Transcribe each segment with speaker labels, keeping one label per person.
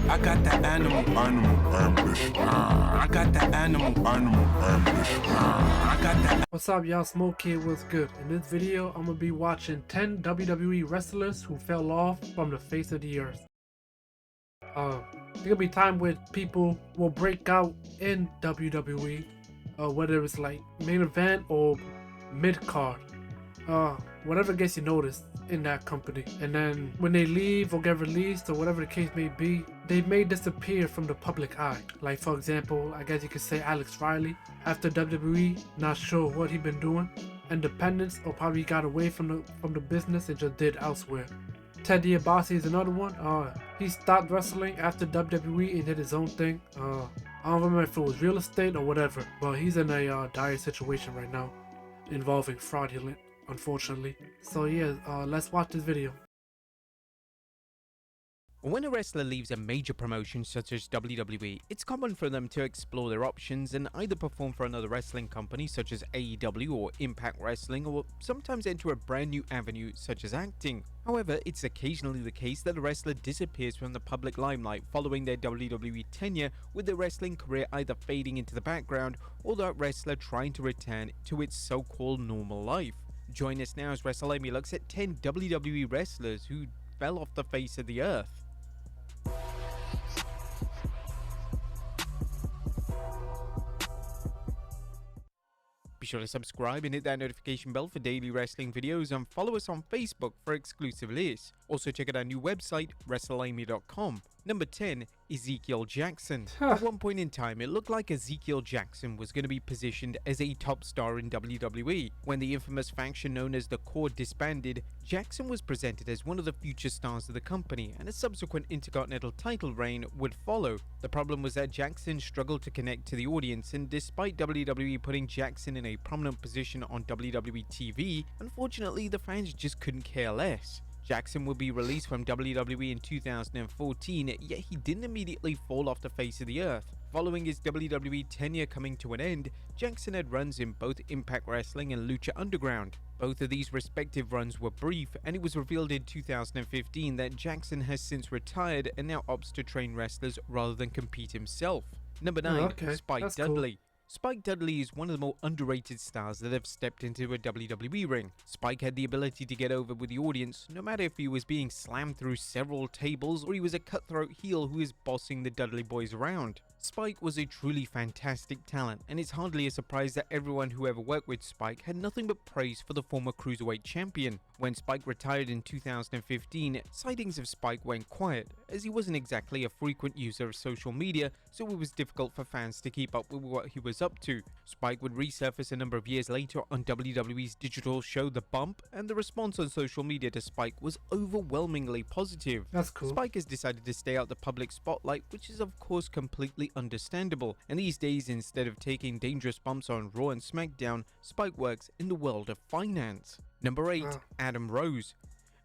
Speaker 1: I got that animal ambition. I got that animal ambition. I got that.
Speaker 2: What's up, y'all? Smoak here. What's good? In this video, I'm gonna be watching 10 WWE wrestlers who fell off from the face of the earth. There's gonna be time where people will break out in WWE, whether it's like main event or mid card, whatever gets you noticed in that company. And then when they leave or get released or whatever the case may be, they may disappear from the public eye. Like for example, I guess you could say Alex Riley. After WWE, not sure what he been doing. Independence, or probably got away from the business and just did elsewhere. Ted DiBiase is another one. He stopped wrestling after WWE and did his own thing. I don't remember if it was real estate or whatever, but he's in a dire situation right now involving fraudulent, unfortunately. So yeah, let's watch this video.
Speaker 3: When a wrestler leaves a major promotion such as WWE, it's common for them to explore their options and either perform for another wrestling company such as AEW or Impact Wrestling, or sometimes enter a brand new avenue such as acting. However, it's occasionally the case that a wrestler disappears from the public limelight following their WWE tenure, with their wrestling career either fading into the background or that wrestler trying to return to its so-called normal life. Join us now as WrestleAmy looks at 10 WWE wrestlers who fell off the face of the earth. Be sure to subscribe and hit that notification bell for daily wrestling videos, and follow us on Facebook for exclusive lists. Also check out our new website, WrestleAmy.com. Number 10, Ezekiel Jackson. At one point in time, it looked like Ezekiel Jackson was going to be positioned as a top star in WWE. When the infamous faction known as the Core disbanded, Jackson was presented as one of the future stars of the company, and a subsequent Intercontinental title reign would follow. The problem was that Jackson struggled to connect to the audience, and despite WWE putting Jackson in a prominent position on WWE TV, unfortunately the fans just couldn't care less. Jackson would be released from WWE in 2014, yet he didn't immediately fall off the face of the earth. Following his WWE tenure coming to an end, Jackson had runs in both Impact Wrestling and Lucha Underground. Both of these respective runs were brief, and it was revealed in 2015 that Jackson has since retired and now opts to train wrestlers rather than compete himself. Number 9, Spike Dudley. Cool. Spike Dudley is one of the more underrated stars that have stepped into a WWE ring. Spike had the ability to get over with the audience, no matter if he was being slammed through several tables or he was a cutthroat heel who is bossing the Dudley Boys around. Spike was a truly fantastic talent, and it's hardly a surprise that everyone who ever worked with Spike had nothing but praise for the former Cruiserweight champion. When Spike retired in 2015, sightings of Spike went quiet, as he wasn't exactly a frequent user of social media, so it was difficult for fans to keep up with what he was up to. Spike would resurface a number of years later on WWE's digital show The Bump, and the response on social media to Spike was overwhelmingly positive.
Speaker 2: That's cool.
Speaker 3: Spike has decided to stay out the public spotlight, which is of course completely understandable, and these days instead of taking dangerous bumps on Raw and SmackDown, Spike works in the world of finance. Number 8, Adam Rose.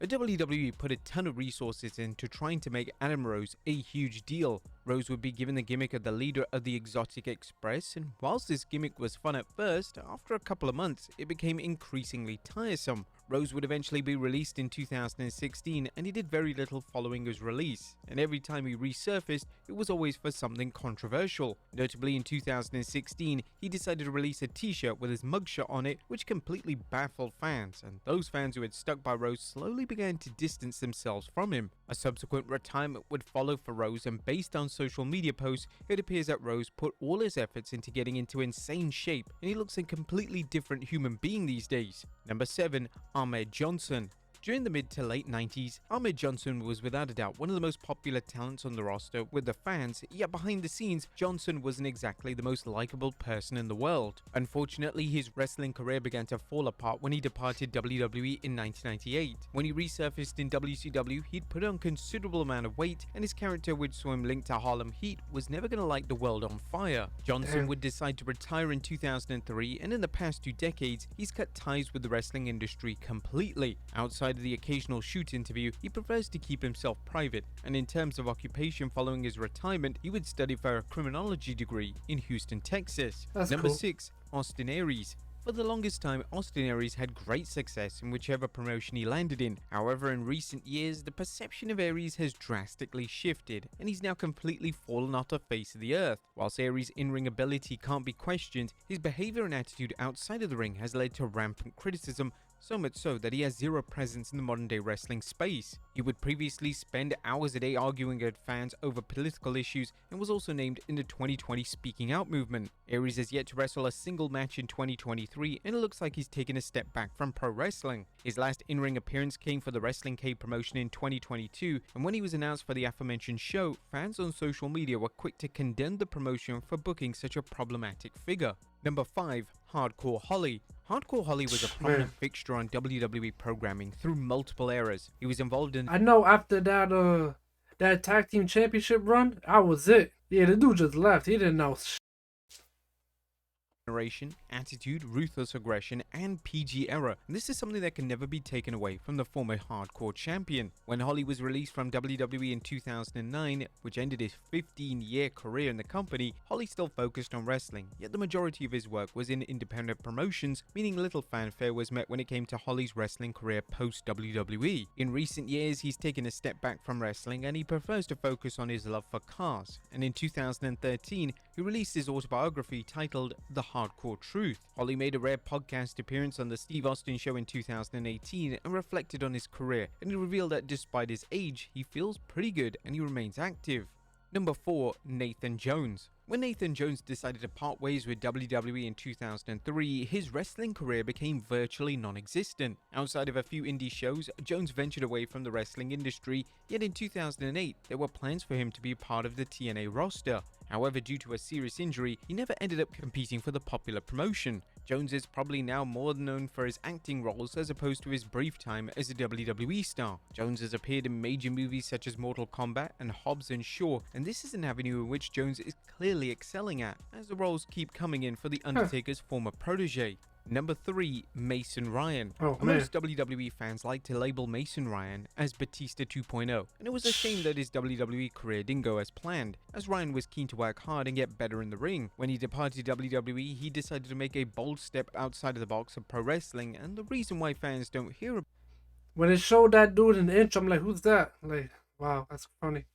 Speaker 3: WWE put a ton of resources into trying to make Adam Rose a huge deal. Rose would be given the gimmick of the leader of the Exotic Express, and whilst this gimmick was fun at first, after a couple of months it became increasingly tiresome. Rose would eventually be released in 2016, and he did very little following his release, and every time he resurfaced, it was always for something controversial. Notably in 2016, he decided to release a t-shirt with his mugshot on it, which completely baffled fans, and those fans who had stuck by Rose slowly began to distance themselves from him. A subsequent retirement would follow for Rose, and based on social media posts, it appears that Rose put all his efforts into getting into insane shape, and he looks a completely different human being these days. Number 7, Ahmed Johnson. During the mid to late 90s, Ahmed Johnson was without a doubt one of the most popular talents on the roster with the fans, yet behind the scenes, Johnson wasn't exactly the most likable person in the world. Unfortunately, his wrestling career began to fall apart when he departed WWE in 1998. When he resurfaced in WCW, he'd put on considerable amount of weight, and his character, which saw him linked to Harlem Heat, was never going to light the world on fire. Johnson would decide to retire in 2003, and in the past 2 decades, he's cut ties with the wrestling industry completely. Outside of the occasional shoot interview, he prefers to keep himself private, and in terms of occupation following his retirement, he would study for a criminology degree in Houston, Texas.
Speaker 2: That's
Speaker 3: Number
Speaker 2: cool.
Speaker 3: 6, Austin Aries. For the longest time, Austin Aries had great success in whichever promotion he landed in. However, in recent years, the perception of Aries has drastically shifted, and he's now completely fallen off the face of the earth. Whilst Aries' in-ring ability can't be questioned, his behavior and attitude outside of the ring has led to rampant criticism, so much so that he has zero presence in the modern day wrestling space. He would previously spend hours a day arguing with fans over political issues and was also named in the 2020 Speaking Out movement. Aries has yet to wrestle a single match in 2023, and it looks like he's taken a step back from pro wrestling. His last in-ring appearance came for the Wrestling Cade promotion in 2022, and when he was announced for the aforementioned show, fans on social media were quick to condemn the promotion for booking such a problematic figure. Number 5. Hardcore Holly. Hardcore Holly was a prominent fixture on WWE programming through multiple eras. He was involved in...
Speaker 2: I know after that tag team championship run, I was it. Yeah, the dude just left. He didn't know
Speaker 3: Generation, Attitude, Ruthless Aggression, and PG Era, and this is something that can never be taken away from the former Hardcore Champion. When Holly was released from WWE in 2009, which ended his 15-year career in the company, Holly still focused on wrestling, yet the majority of his work was in independent promotions, meaning little fanfare was met when it came to Holly's wrestling career post-WWE. In recent years, he's taken a step back from wrestling and he prefers to focus on his love for cars, and in 2013, he released his autobiography titled The Hardcore Truth. Holly made a rare podcast appearance on the Steve Austin Show in 2018 and reflected on his career, and he revealed that despite his age, he feels pretty good and he remains active. Number 4. Nathan Jones. When Nathan Jones decided to part ways with WWE in 2003, his wrestling career became virtually non-existent. Outside of a few indie shows, Jones ventured away from the wrestling industry, yet in 2008, there were plans for him to be part of the TNA roster. However, due to a serious injury, he never ended up competing for the popular promotion. Jones is probably now more known for his acting roles as opposed to his brief time as a WWE star. Jones has appeared in major movies such as Mortal Kombat and Hobbs and Shaw, and this is an avenue in which Jones is clearly excelling at, as the roles keep coming in for The Undertaker's former protege. Number 3. Mason Ryan. Most WWE fans like to label Mason Ryan as Batista 2.0, and it was a shame that his WWE career didn't go as planned, as Ryan was keen to work hard and get better in the ring. When he departed WWE, he decided to make a bold step outside of the box of pro wrestling, and the reason why fans don't hear
Speaker 2: when it showed that dude in the intro, I'm like, who's that? Like, wow, that's funny.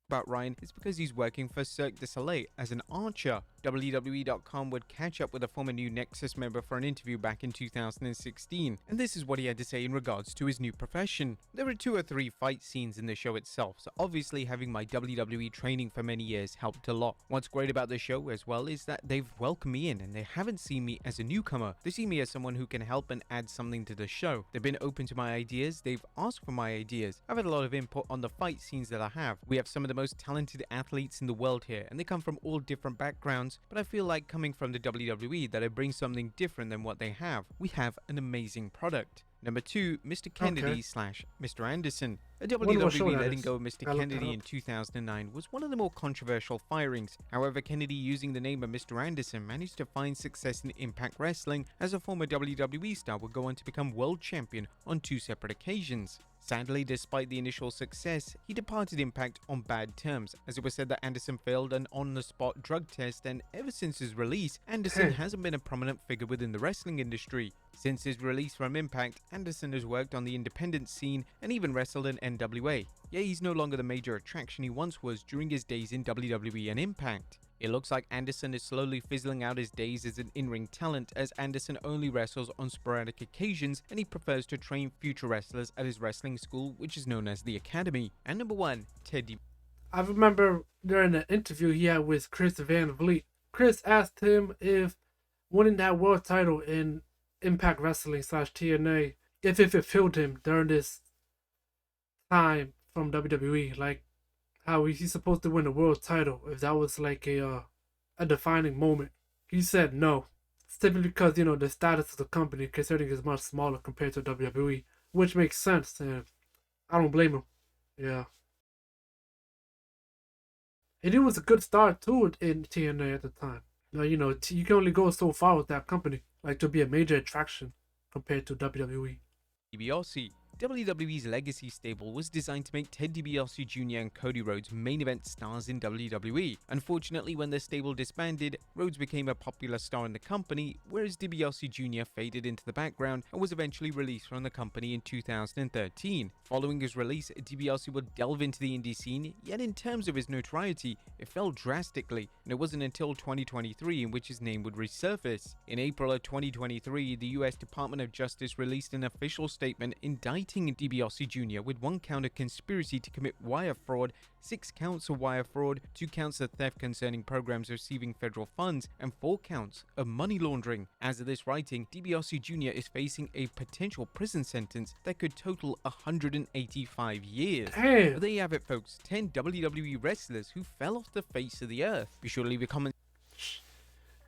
Speaker 3: About Ryan is because he's working for Cirque du Soleil as an archer. WWE.com would catch up with a former New Nexus member for an interview back in 2016, and this is what he had to say in regards to his new profession. There are 2 or 3 fight scenes in the show itself, so obviously having my WWE training for many years helped a lot. What's great about the show as well is that they've welcomed me in and they haven't seen me as a newcomer. They see me as someone who can help and add something to the show. They've been open to my ideas, they've asked for my ideas. I've had a lot of input on the fight scenes that I have. We have some of the most talented athletes in the world here, and they come from all different backgrounds, but I feel like coming from the WWE that I bring something different than what they have. We have an amazing product. Number 2, Mr. Kennedy / Mr. Anderson. A WWE letting go of Mr. Kennedy in 2009 was one of the more controversial firings. However, Kennedy, using the name of Mr. Anderson, managed to find success in Impact Wrestling, as a former WWE star would go on to become world champion on 2 separate occasions. Sadly, despite the initial success, he departed Impact on bad terms, as it was said that Anderson failed an on-the-spot drug test, and ever since his release, Anderson hasn't been a prominent figure within the wrestling industry. Since his release from Impact, Anderson has worked on the independent scene and even wrestled in NWA. Yet he's no longer the major attraction he once was during his days in WWE and Impact. It looks like Anderson is slowly fizzling out his days as an in-ring talent, as Anderson only wrestles on sporadic occasions and he prefers to train future wrestlers at his wrestling school, which is known as the Academy. And number 1, Ted
Speaker 2: I remember during an interview he had with Chris Van Vliet, Chris asked him if winning that world title in Impact Wrestling / TNA, if it fulfilled him during this time from WWE, like how he's supposed to win a world title, if that was like a defining moment. He said no, simply because, you know, the status of the company considering is much smaller compared to WWE, which makes sense, and I don't blame him. Yeah. And it was a good start too in TNA at the time. You know, you can only go so far with that company, like to be a major attraction compared to WWE.
Speaker 3: DiBiase. WWE's legacy stable was designed to make Ted DiBiase Jr. and Cody Rhodes main event stars in WWE. Unfortunately, when the stable disbanded, Rhodes became a popular star in the company, whereas DiBiase Jr. faded into the background and was eventually released from the company in 2013. Following his release, DiBiase would delve into the indie scene, yet in terms of his notoriety, it fell drastically, and it wasn't until 2023 in which his name would resurface. In April of 2023, the US Department of Justice released an official statement indicting DiBiase Jr. with 1 count of conspiracy to commit wire fraud, 6 counts of wire fraud, 2 counts of theft concerning programs receiving federal funds, and 4 counts of money laundering. As of this writing, DiBiase Jr. is facing a potential prison sentence that could total 185 years.
Speaker 2: Damn.
Speaker 3: But there you have it, folks. 10 WWE wrestlers who fell off the face of the earth. Be sure to leave a comment.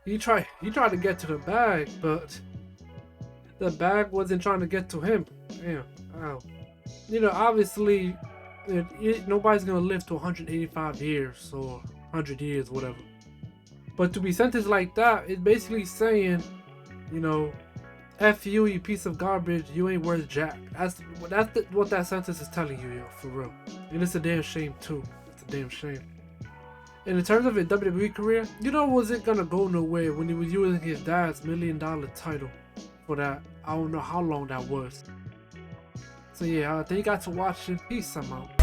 Speaker 2: He tried to get to the bag, but the bag wasn't trying to get to him. Damn. Wow. You know, obviously, nobody's gonna live to 185 years or 100 years, whatever. But to be sentenced like that, it's basically saying, you know, F you, you piece of garbage, you ain't worth jack. That's what that sentence is telling you, yo, for real. And it's a damn shame too. It's a damn shame. And in terms of his WWE career, you know, wasn't gonna go nowhere when he was using his dad's $1 million title for that. I don't know how long that was. So yeah, thank you guys for watching. Peace, I'm out.